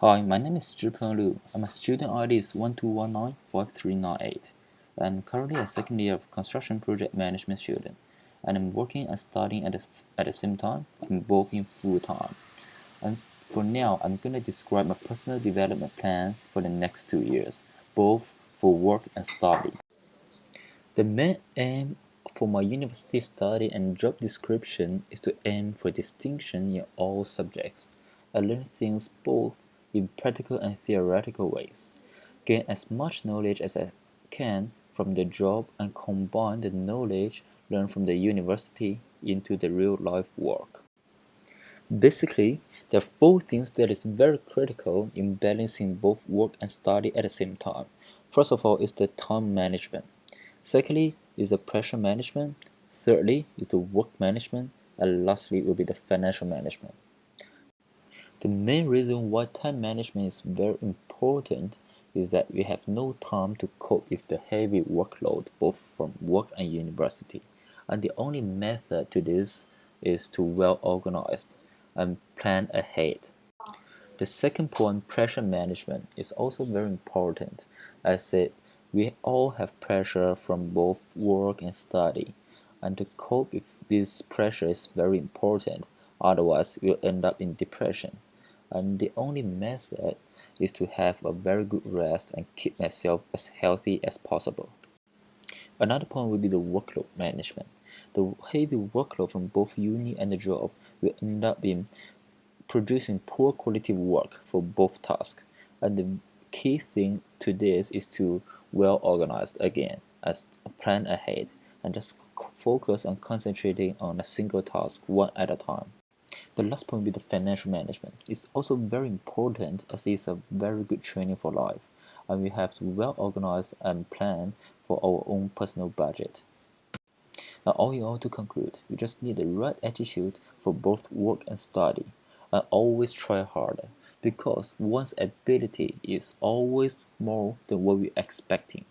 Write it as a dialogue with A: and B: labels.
A: Hi, my name is Zhipeng Liu. My student ID is 12195398. I'm currently a second year of construction project management student, and I'm working and studying at the same time. I'm working full time. And for now, I'm going to describe my personal development plan for the next 2 years, both for work and study. The main aim for my university study and job description is to aim for distinction in all subjects. I learn things both in practical and theoretical ways, gain as much knowledge as I can from the job and combine the knowledge learned from the university into the real life work. Basically, there are four things that is very critical in balancing both work and study at the same time. First of all is the time management. Secondly is the pressure management. Thirdly is the work management. And lastly will be the financial management. The main reason why time management is very important is that we have no time to cope with the heavy workload both from work and university. And the only method to this is to well organize and plan ahead. The second point, pressure management, is also very important. As said, we all have pressure from both work and study, and to cope with this pressure is very important. Otherwise, we'll end up in depression. And the only method is to have a very good rest and keep myself as healthy as possible. Another point would be the workload management. The heavy workload from both uni and the job will end up in producing poor quality work for both tasks. And the key thing to this is to well organized again, as plan ahead, and just focus on concentrating on a single task one at a time. The last point will be the financial management. It's also very important as it's a very good training for life, and we have to well organize and plan for our own personal budget. Now, all in all, to conclude, you just need the right attitude for both work and study, and always try harder, because one's ability is always more than what we're expecting.